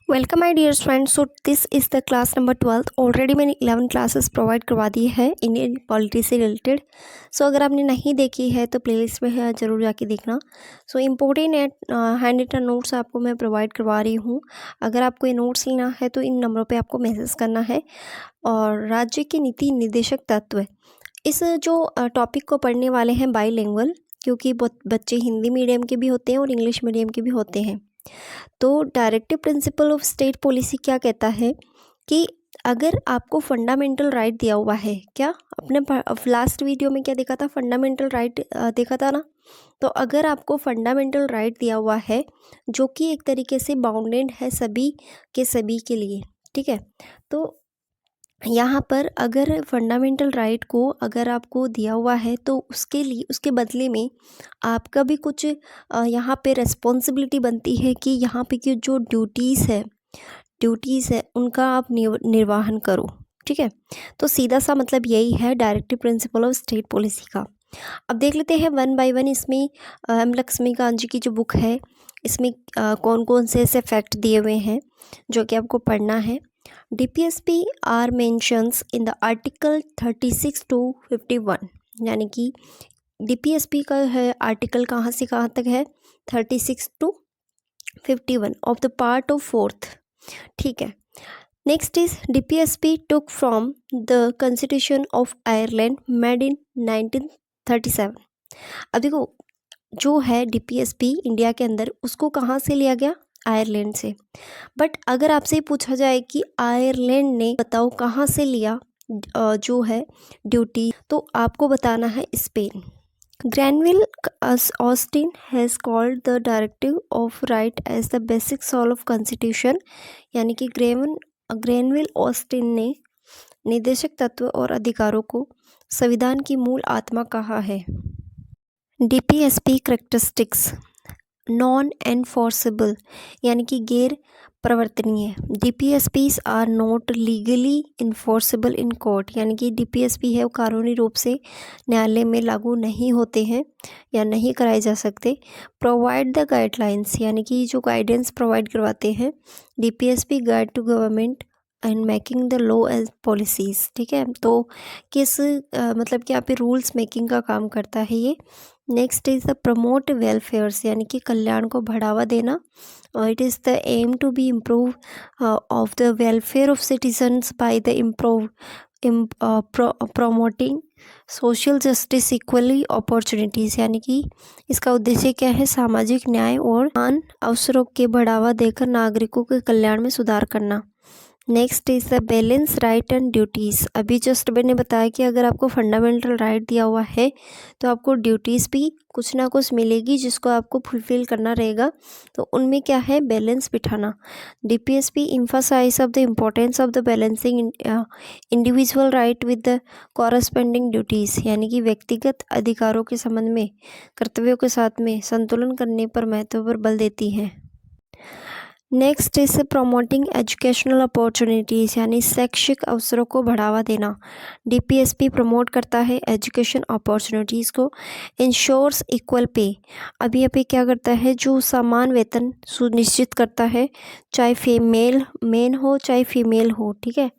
Welcome my dear friends. So this is the class number 12। Already मैंने 11 classes provide करवा दी है Indian polity से रिलेटेड। सो अगर आपने नहीं देखी है तो प्लेलिस्ट में है, ज़रूर जाके देखना। So important handwritten notes आपको मैं प्रोवाइड करवा रही हूँ। अगर आपको ये नोट्स लेना है तो इन नंबरों पे आपको मैसेज करना है। और राज्य के नीति निर्देशक तत्व, इस जो टॉपिक को पढ़ने वाले हैं बाईलिंगुअल, क्योंकि बच्चे हिंदी मीडियम के भी होते हैं और इंग्लिश मीडियम के भी होते हैं। तो directive principle of state policy क्या कहता है कि अगर आपको फंडामेंटल राइट दिया हुआ है, क्या अपने लास्ट वीडियो में क्या देखा था, फंडामेंटल राइट देखा था ना। तो अगर आपको फंडामेंटल राइट दिया हुआ है जो कि एक तरीके से बाउंडेड है सभी के लिए, ठीक है। तो यहाँ पर अगर फंडामेंटल राइट को अगर आपको दिया हुआ है तो उसके लिए, उसके बदले में आपका भी कुछ यहाँ पे रिस्पॉन्सिबिलिटी बनती है कि यहाँ पे की जो ड्यूटीज़ है उनका आप निर्वाहन करो, ठीक है। तो सीधा सा मतलब यही है directive principle of state policy का। अब देख लेते हैं वन बाय वन। इसमें एम लक्ष्मीकांत जी की जो बुक है इसमें कौन कौन से ऐसे फैक्ट दिए हुए हैं जो कि आपको पढ़ना है। DPSP are mentions in the article 36 to 51, यानी कि DPSP का है आर्टिकल कहाँ से कहाँ तक है, 36 to 51 of the part of fourth, ठीक है। Next is DPSP took from the constitution of Ireland made in 1937। अब देखो, जो है DPSP इंडिया के अंदर उसको कहाँ से लिया गया, आयरलैंड से। बट अगर आपसे पूछा जाए कि आयरलैंड ने बताओ कहाँ से लिया जो है ड्यूटी, तो आपको बताना है Spain. Granville Austin has called the directive of right as the basic soul of constitution, यानी कि ग्रैनविल ऑस्टिन ने निर्देशक तत्व और अधिकारों को संविधान की मूल आत्मा कहा है। DPSP करेक्टरिस्टिक्स, नॉन एनफोर्सेबल, यानी कि गैर प्रवर्तनीय। DPSPs are not legally enforceable in court, यानी कि DPSP है वो कानूनी रूप से न्यायालय में लागू नहीं होते हैं या नहीं कराए जा सकते। प्रोवाइड द गाइडलाइंस, यानी कि जो गाइडेंस प्रोवाइड करवाते हैं। DPSP guide to government and making the law and policies, ठीक है। तो किस मतलब कि यहाँ पे रूल्स मेकिंग का काम करता है ये। Next is the promote welfares, यानी कि कल्याण को बढ़ावा देना। और it is the aim to be improve of the welfare of citizens by the promoting social justice equally opportunities, यानी कि इसका उद्देश्य क्या है, सामाजिक न्याय और समान अवसरों के बढ़ावा देकर नागरिकों के कल्याण में सुधार करना। Next is the balance right and duties. अभी जस्ट मैंने बताया कि अगर आपको फंडामेंटल राइट दिया हुआ है तो आपको ड्यूटीज़ भी कुछ ना कुछ मिलेगी जिसको आपको फुलफ़िल करना रहेगा। तो उनमें क्या है, बैलेंस बिठाना। DPSP emphasize of the importance of the balancing individual right with the corresponding duties, यानी कि व्यक्तिगत अधिकारों के संबंध में कर्तव्यों के साथ में संतुलन करने पर महत्व पर बल देती है। Next is promoting educational opportunities, यानी शैक्षिक अवसरों को बढ़ावा देना। DPSP प्रमोट करता है एजुकेशन अपॉर्चुनिटीज़ को। इंश्योर्स इक्वल पे, अभी यहाँ पे क्या करता है, जो समान वेतन सुनिश्चित करता है, चाहे फीमेल मेन हो चाहे फीमेल हो, ठीक है।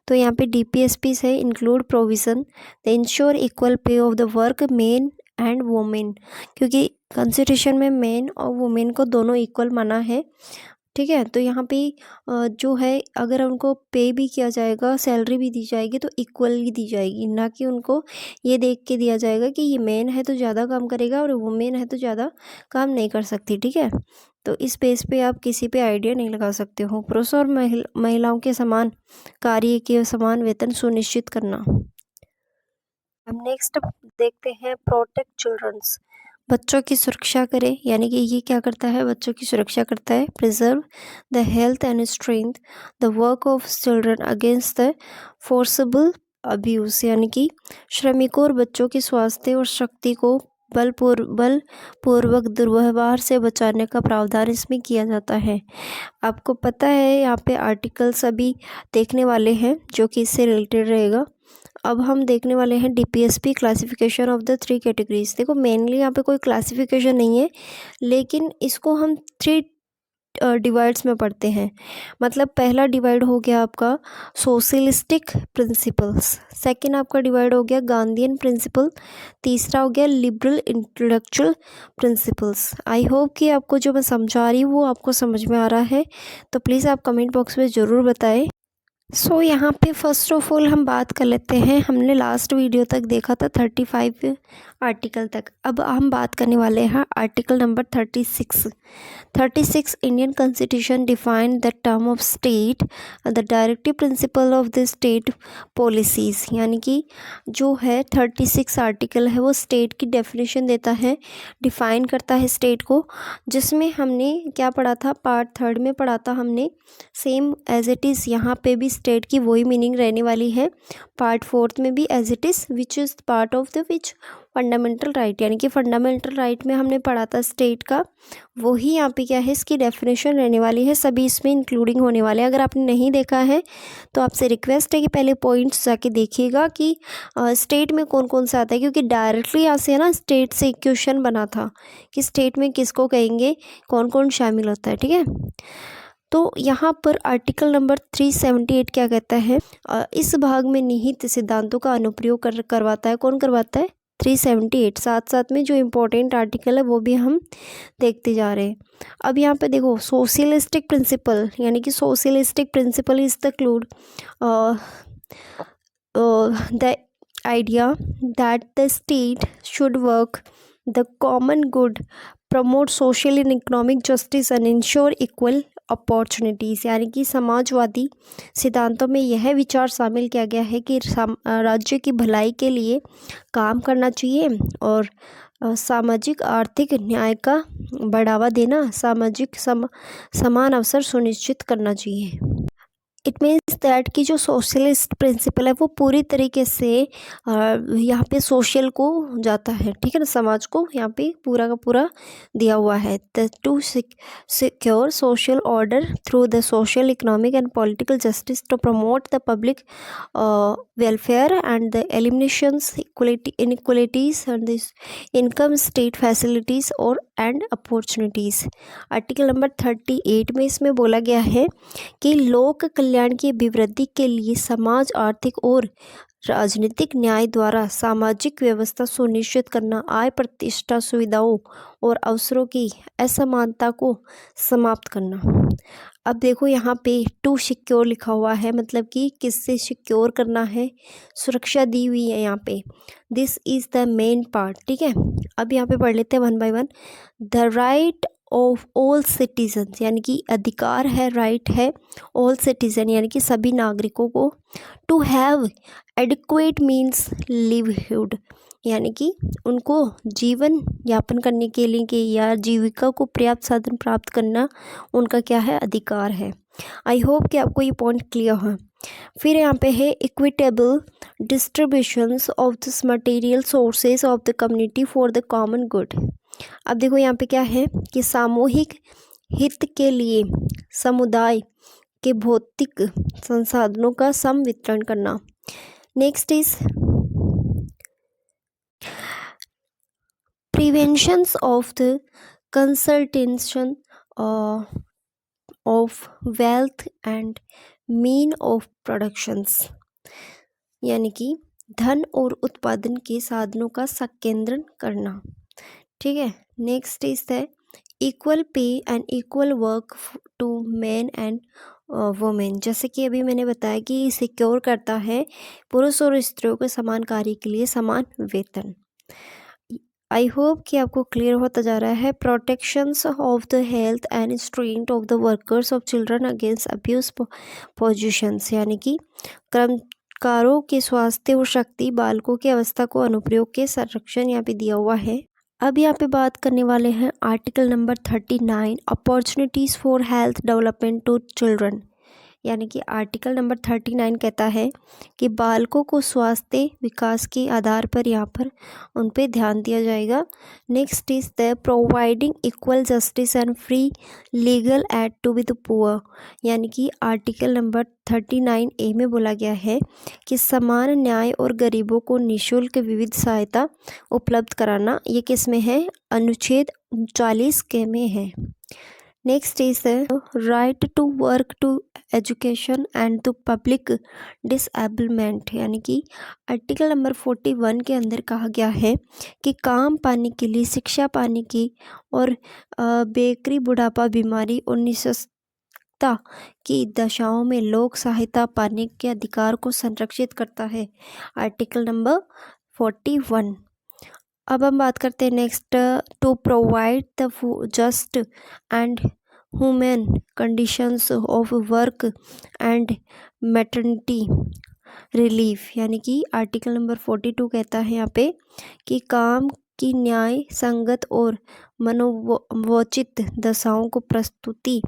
तो यहाँ पे DPSP से include provision the ensure equal pay of the work main and women, क्योंकि कॉन्स्टिट्यूशन में मेन और वुमेन को दोनों इक्वल माना है, ठीक है। तो यहाँ पे जो है अगर उनको पे भी किया जाएगा, सैलरी भी दी जाएगी तो इक्वली दी जाएगी, ना कि उनको ये देख के दिया जाएगा कि ये मैन है तो ज़्यादा काम करेगा और वुमेन है तो ज़्यादा काम नहीं कर सकती, ठीक है। तो इस बेस पे आप किसी पे आइडिया नहीं लगा सकते हो। पुरुष और महिलाओं के समान कार्य के समान वेतन सुनिश्चित करना। अब नेक्स्ट देखते हैं प्रोटेक्ट चिल्ड्रंस, बच्चों की सुरक्षा करे, यानी कि ये क्या करता है, बच्चों की सुरक्षा करता है। Preserve the health and strength the work of children against the forcible abuse, यानी कि श्रमिकों और बच्चों के स्वास्थ्य और शक्ति को बलपूर्वक दुर्व्यवहार से बचाने का प्रावधान इसमें किया जाता है। आपको पता है यहाँ पे आर्टिकल्स अभी देखने वाले हैं जो कि इससे रिलेटेड रहेगा। अब हम देखने वाले हैं DPSP classification of the 3 categories. देखो मेनली यहाँ पे कोई क्लासिफिकेशन नहीं है, लेकिन इसको हम 3 डिवाइड्स में पढ़ते हैं। मतलब पहला डिवाइड हो गया आपका सोशलिस्टिक प्रिंसिपल्स, सेकंड आपका डिवाइड हो गया गांधीयन प्रिंसिपल, तीसरा हो गया liberal intellectual principles. I hope कि आपको जो मैं समझा रही हूँ वो आपको समझ में आ रहा है, तो प्लीज़ आप कमेंट बॉक्स में ज़रूर बताएं। यहाँ पे फर्स्ट ऑफ ऑल हम बात कर लेते हैं, हमने लास्ट वीडियो तक देखा था 35 आर्टिकल तक। अब हम बात करने वाले हैं article number 36। Indian constitution define the term of state, the directive principle of the state policies. यानी कि जो है 36 आर्टिकल है वो स्टेट की डेफिनेशन देता है, डिफाइन करता है स्टेट को, जिसमें हमने क्या पढ़ा था, पार्ट 3 में पढ़ा था हमने, सेम एज इट इज़ यहाँ पे भी स्टेट की वही मीनिंग रहने वाली है। पार्ट 4 में भी as it is, which is part of the which fundamental right, यानी कि फंडामेंटल राइट में हमने पढ़ा था स्टेट का, वही यहाँ पे क्या है इसकी डेफिनेशन रहने वाली है, सभी इसमें इंक्लूडिंग होने वाले हैं। अगर आपने नहीं देखा है तो आपसे रिक्वेस्ट है कि पहले पॉइंट्स जाके देखिएगा कि स्टेट में कौन कौन सा आता है, क्योंकि डायरेक्टली यहाँ से ना स्टेट से एक क्वेश्चन बना था कि स्टेट में किसको कहेंगे, कौन कौन शामिल होता है। ठीक है, तो यहाँ पर आर्टिकल नंबर 378 क्या कहता है, इस भाग में निहित सिद्धांतों का अनुप्रयोग करवाता है। कौन करवाता है? 378। साथ साथ में जो इम्पोर्टेंट आर्टिकल है वो भी हम देखते जा रहे हैं। अब यहाँ पे देखो सोशलिस्टिक प्रिंसिपल, यानी कि socialistic principle is the clued the idea that the state should work the common good, promote social and economic justice and ensure equal opportunities. यानी कि समाजवादी सिद्धांतों में यह विचार शामिल किया गया है कि राज्य की भलाई के लिए काम करना चाहिए और सामाजिक आर्थिक न्याय का बढ़ावा देना, सामाजिक समान अवसर सुनिश्चित करना चाहिए। इट मीन्स दैट कि जो सोशलिस्ट प्रिंसिपल है वो पूरी तरीके से यहाँ पे सोशल को जाता है। ठीक है ना, समाज को यहाँ पे पूरा का पूरा दिया हुआ है। To secure social order through the social, economic and political justice, to promote the public welfare and the eliminations inequalities and the income state facilities और एंड अपॉर्चुनिटीज़। आर्टिकल नंबर 38 में इसमें बोला गया है कि लोक कल्याण की अभिवृद्धि के लिए समाज, आर्थिक और राजनीतिक न्याय द्वारा सामाजिक व्यवस्था सुनिश्चित करना, आय, प्रतिष्ठा, सुविधाओं और अवसरों की असमानता को समाप्त करना। अब देखो यहाँ पे टू सिक्योर लिखा हुआ है, मतलब कि किससे सिक्योर करना है, सुरक्षा दी हुई है यहाँ पे। This is the main part. ठीक है, अब यहाँ पे पढ़ लेते हैं one by one. The right of all citizens, यानी कि अधिकार है, राइट है ऑल सिटीजन, यानी कि सभी नागरिकों को, टू हैव एडिक्वेट मीन्स लिवहुड, यानी कि उनको जीवन यापन करने के लिए कि या जीविका को पर्याप्त साधन प्राप्त करना उनका क्या है, अधिकार है। आई होप कि आपको ये पॉइंट क्लियर है। फिर यहाँ पे है equitable distributions of this material sources of the community for the common good. अब देखो यहाँ पे क्या है कि सामूहिक हित के लिए समुदाय के भौतिक संसाधनों का सम वितरण करना। Next is preventions of the consultation of wealth and mean of productions, यानी कि धन और उत्पादन के साधनों का संकेंद्रण करना। ठीक है, next is the equal pay and equal work to man and women, जैसे कि अभी मैंने बताया कि सिक्योर करता है पुरुष और स्त्रियों के समान कार्य के लिए समान वेतन। आई होप कि आपको क्लियर होता जा रहा है। Protections of the health and strength of the workers of children against abuse positions, यानी कि कर्मकारों के स्वास्थ्य और शक्ति, बालकों की अवस्था को अनुप्रयोग के संरक्षण यहाँ पे दिया हुआ है। अब यहाँ पे बात करने वाले हैं article number 39 opportunities for health development to children, यानी कि आर्टिकल नंबर 39 कहता है कि बालकों को स्वास्थ्य विकास के आधार पर यहाँ पर उन पे ध्यान दिया जाएगा। Next is the providing equal justice and free legal aid to be the poor, यानी कि आर्टिकल नंबर 39A में बोला गया है कि समान न्याय और गरीबों को निःशुल्क विविध सहायता उपलब्ध कराना। ये किस में है? अनुच्छेद 39 के में है। Next is the right to work to education and to public disablement, यानी कि आर्टिकल नंबर 41 के अंदर कहा गया है कि काम पाने के लिए, शिक्षा पाने की और बेकरी, बुढ़ापा, बीमारी और निःशक्तता की दशाओं में लोक सहायता पाने के अधिकार को संरक्षित करता है, आर्टिकल नंबर 41। अब हम बात करते हैं next, to provide the just and human conditions of work and maternity relief, यानी कि आर्टिकल नंबर 42 कहता है यहाँ पे कि काम की न्याय संगत और मनोवोचित दशाओं को प्रस्तुति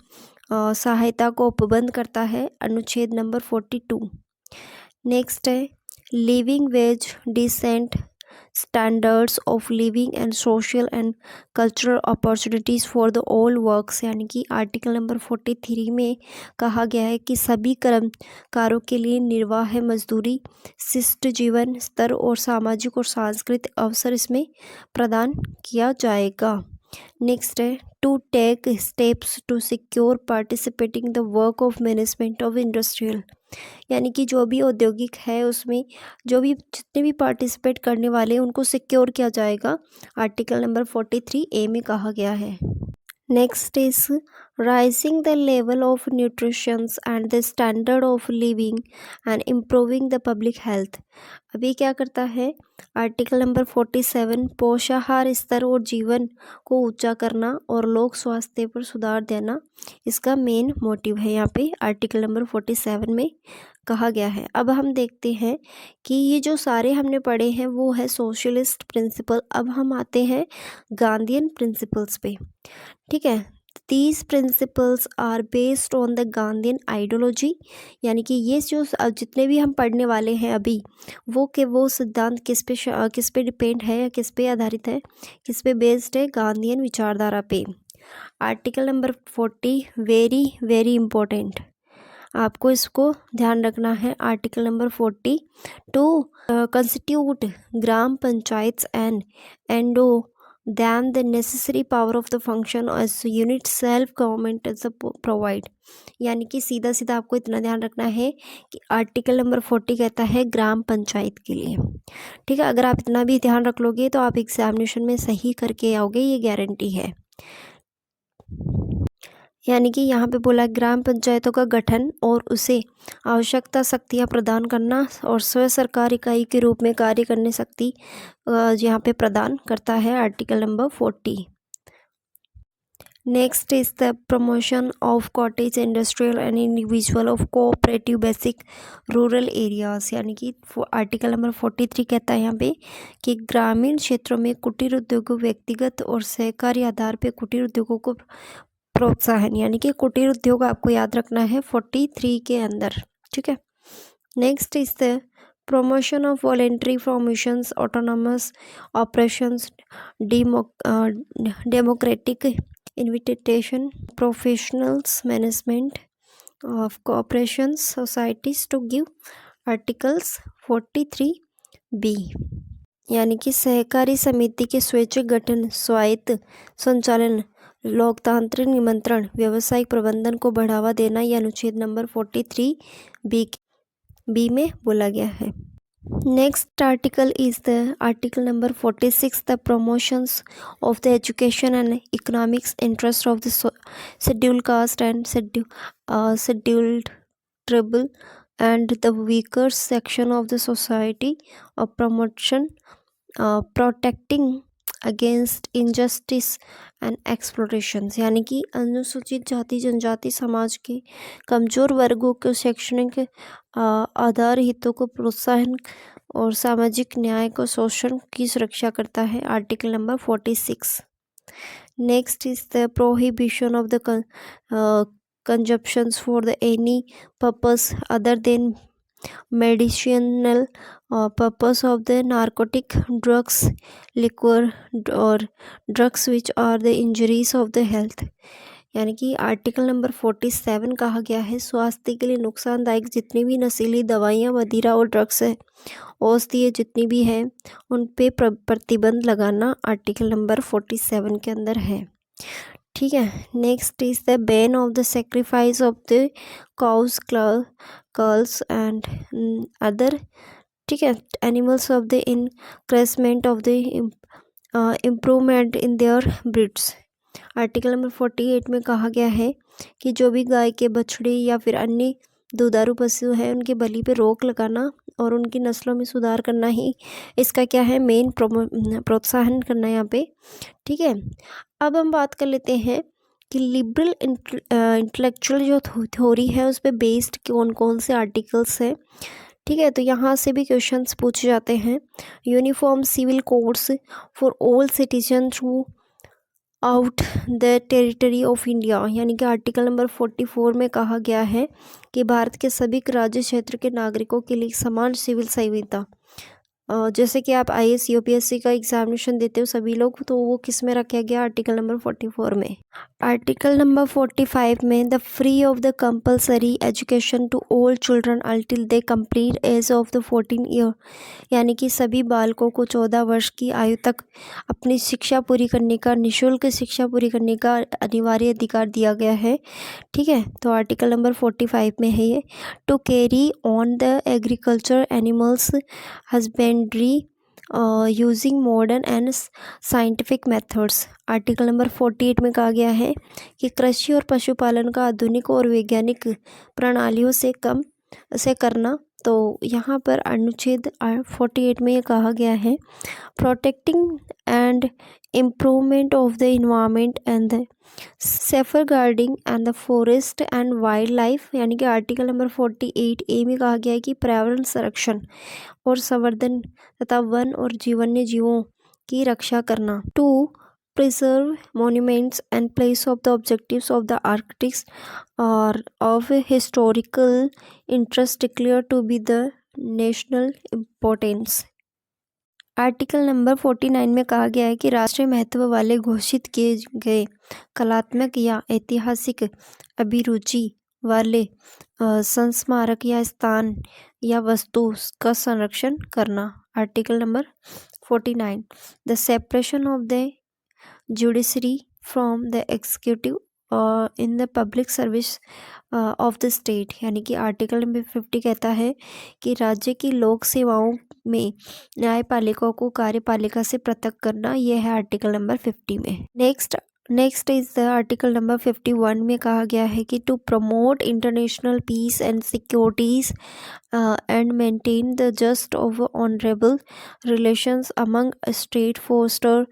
सहायता को उपबंध करता है, अनुच्छेद नंबर 42। नेक्स्ट है living wage, decent standards of living and social and cultural opportunities for the all works, यानी कि आर्टिकल नंबर 43 में कहा गया है कि सभी कर्मकारों के लिए निर्वाह मजदूरी, शिष्ट जीवन स्तर और सामाजिक और सांस्कृतिक अवसर इसमें प्रदान किया जाएगा। नेक्स्ट है to take steps to secure participating the work of management of industrial, यानी कि जो भी औद्योगिक है उसमें जो भी जितने भी पार्टिसिपेट करने वाले हैं उनको सिक्योर किया जाएगा, आर्टिकल नंबर 43A में कहा गया है। Next is rising the level of nutritions and the standard of living and improving the public health. अभी क्या करता है आर्टिकल नंबर 47 पोषाहार स्तर और जीवन को ऊंचा करना और लोक स्वास्थ्य पर सुधार देना इसका मेन मोटिव है, यहाँ पे आर्टिकल नंबर 47 में कहा गया है। अब हम देखते हैं कि ये जो सारे हमने पढ़े हैं वो है सोशलिस्ट प्रिंसिपल। अब हम आते हैं गांधीयन प्रिंसिपल्स पे, ठीक है। These principles are based on the Gandhian ideology, यानी कि ये जो जितने भी हम पढ़ने वाले हैं अभी वो सिद्धांत किस पे डिपेंड है या किस पे आधारित है, किस पे बेस्ड है, गांधीयन विचारधारा पे। Article number 40 very very important, आपको इसको ध्यान रखना है। Article number 40 to constitute gram panchayat and then the necessary power of the function as unit self government as a provide, यानी कि सीधा सीधा आपको इतना ध्यान रखना है कि आर्टिकल नंबर 40 कहता है ग्राम पंचायत के लिए, ठीक है। अगर आप इतना भी ध्यान रख लोगे तो आप एग्जामिनेशन में सही करके आओगे, ये गारंटी है। यानी कि यहाँ पे बोला ग्राम पंचायतों का गठन और उसे आवश्यकता शक्तियाँ प्रदान करना और स्व सरकार इकाई के रूप में कार्य करने शक्ति यहाँ पे प्रदान करता है, article number 40। Next is the promotion of cottage industrial and individual of cooperative basic rural areas, यानी कि आर्टिकल नंबर 43 कहता है यहाँ पे कि ग्रामीण क्षेत्रों में कुटीर उद्योगों, व्यक्तिगत और सहकारी आधार पर कुटीर उद्योगों को प्रोत्साहन, यानी कि कुटीर उद्योग आपको याद रखना है 43 के अंदर, ठीक है। Next is the promotion of voluntary formations, autonomous operations, democratic invitation, professionals management of cooperations societies to give, articles 43B, यानी कि सहकारी समिति के स्वैच्छिक गठन, स्वायत्त संचालन, लोकतांत्रिक निमंत्रण, व्यावसायिक प्रबंधन को बढ़ावा देना, यह अनुच्छेद नंबर 43B में बोला गया है। Next article is the article number 46 the promotions of the education and economics interest of the scheduled caste and scheduled tribal and the weaker section of the society of promotion protecting against injustice and explorations, यानी कि अनुसूचित जाति जनजाति समाज के कमज़ोर वर्गों के शैक्षणिक आधार हितों को प्रोत्साहन और सामाजिक न्याय को शोषण की सुरक्षा करता है, article number 46। Next is the prohibition of the consumptions for the any purpose other than medicinal purpose of the narcotic drugs, liquor or drugs which are the injuries of the health, यानी कि article number 47 कहा गया है स्वास्थ्य के लिए नुकसानदायक जितनी भी नशीली दवाइयाँ, मदिरा और ड्रग्स है, औषधियाँ जितनी भी हैं उन पे प्रतिबंध लगाना आर्टिकल नंबर 47 के अंदर है, ठीक है। Next is the ban of the sacrifice of the cows curls and other, ठीक है, animals of the increasement of the improvement in their breeds. Article number 48 में कहा गया है कि जो भी गाय के बछड़े या फिर अन्य दुधारू पशु हैं उनके बलि पे रोक लगाना और उनकी नस्लों में सुधार करना ही इसका क्या है, मेन प्रोत्साहन करना यहाँ पे। ठीक है। अब हम बात कर लेते हैं कि लिबरल इंटेलेक्चुअल जो थ्योरी है उस पर बेस्ड कौन कौन से आर्टिकल्स हैं। ठीक है, तो यहाँ से भी क्वेश्चंस पूछे जाते हैं। Uniform civil codes for all citizen throughout the territory of India, यानी कि आर्टिकल नंबर 44 में कहा गया है कि भारत के सभी राज्य क्षेत्र के नागरिकों के लिए समान सिविल संविधा, जैसे कि आप IAS UPSC का एग्जामिनेशन देते हो सभी लोग, तो वो किस में रखा गया, आर्टिकल नंबर 44 में। आर्टिकल नंबर 45 में the free of the compulsory education to all children until they complete age of the 14 year, यानी कि सभी बालकों को 14 वर्ष की आयु तक अपनी शिक्षा पूरी करने का, निःशुल्क शिक्षा पूरी करने का अनिवार्य अधिकार दिया गया है। ठीक है, तो आर्टिकल नंबर 45 में है ये। To carry on the agriculture animals husbandry using modern and scientific methods. Article number 48 में कहा गया है कि कृषि और पशुपालन का आधुनिक और वैज्ञानिक प्रणालियों से करना। तो यहाँ पर अनुच्छेद 48 में ये कहा गया है protecting and improvement of the environment and the safeguarding and the forest and wildlife, यानी कि आर्टिकल नंबर 48A में कहा गया है कि पर्यावरण संरक्षण और संवर्धन तथा वन और वन्य जीवों की रक्षा करना। To preserve monuments and place of the objectives of the architects और of historical interest declare to be the national importance. Article number 49 में कहा गया है कि राष्ट्रीय महत्व वाले घोषित किए गए कलात्मक या ऐतिहासिक अभिरुचि वाले संस्मारक या स्थान या वस्तु का संरक्षण करना। Article number 49 the separation of the judiciary from the executive in the public service of the state, यानी कि आर्टिकल नंबर 50 कहता है कि राज्य की लोक सेवाओं में न्यायपालिका को कार्यपालिका से पृथक करना। यह है आर्टिकल नंबर 50 में। Next is the article number 51 में कहा गया है कि to promote international peace and securities and maintain the just of honourable relations among state foster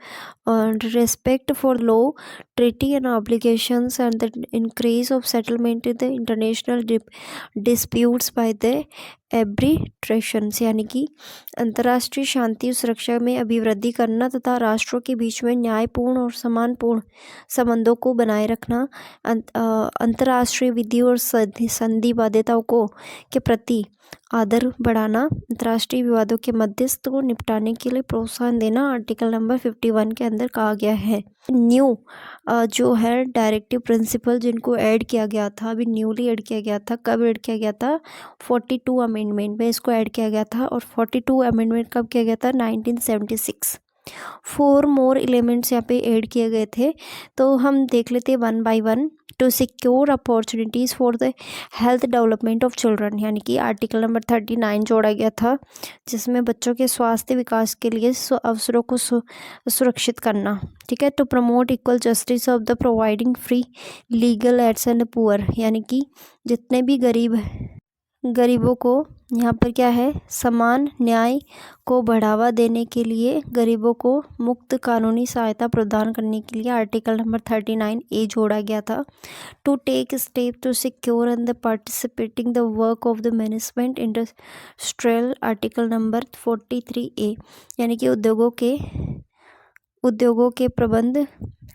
respect for law, treaty and obligations and the increase of settlement in the international disputes by the arbitrations, यानी कि अंतर्राष्ट्रीय शांति और सुरक्षा में अभिवृद्धि करना तथा राष्ट्रों के बीच में न्यायपूर्ण और सम्मानपूर्ण संबंधों को बनाए रखना, अंतर्राष्ट्रीय विधि और संधि बाध्यताओं को के प्रति आदर बढ़ाना, अंतर्राष्ट्रीय विवादों के मध्यस्थ को निपटाने के लिए प्रोत्साहन देना। आर्टिकल नंबर 51 के अंदर कहा गया है। न्यू जो है डायरेक्टिव प्रिंसिपल जिनको ऐड किया गया था, अभी न्यूली ऐड किया गया था। कब ऐड किया गया था? 42 अमेंडमेंट में इसको ऐड किया गया था। और 42 अमेंडमेंट कब किया गया था? 1976। 4 मोर एलिमेंट्स यहाँ पे ऐड किए गए थे, तो हम देख लेते हैं one by one. To secure opportunities for the health development of children, यानी कि आर्टिकल नंबर 39 जोड़ा गया था, जिसमें बच्चों के स्वास्थ्य विकास के लिए अवसरों को सुरक्षित करना। ठीक है। To promote equal justice of the providing free legal aids and poor, यानी कि जितने भी गरीबों को यहाँ पर क्या है, समान न्याय को बढ़ावा देने के लिए गरीबों को मुक्त कानूनी सहायता प्रदान करने के लिए आर्टिकल नंबर 39A जोड़ा गया था। To take step to secure and the participating the work of the management industrial, article number 43A, यानी कि उद्योगों के प्रबंध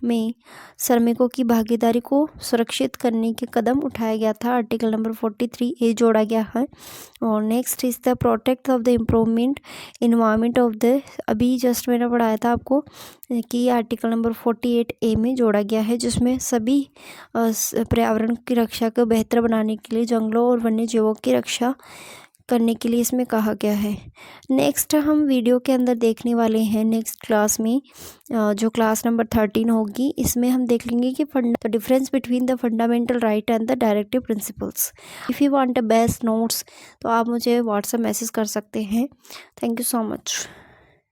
में श्रमिकों की भागीदारी को सुरक्षित करने के कदम उठाया गया था। आर्टिकल नंबर 43A जोड़ा गया है। और next is the protect of the improvement environment of the, अभी जस्ट मैंने पढ़ाया था आपको कि आर्टिकल नंबर 48A में जोड़ा गया है, जिसमें सभी पर्यावरण की रक्षा को बेहतर बनाने के लिए जंगलों और वन्य जीवों की रक्षा करने के लिए इसमें कहा गया है। नेक्स्ट हम वीडियो के अंदर देखने वाले हैं नेक्स्ट क्लास में, जो क्लास नंबर 13 होगी, इसमें हम देख लेंगे कि the difference between the fundamental right and the directive principles. If you want a best notes तो आप मुझे व्हाट्सएप मैसेज कर सकते हैं। Thank you so much.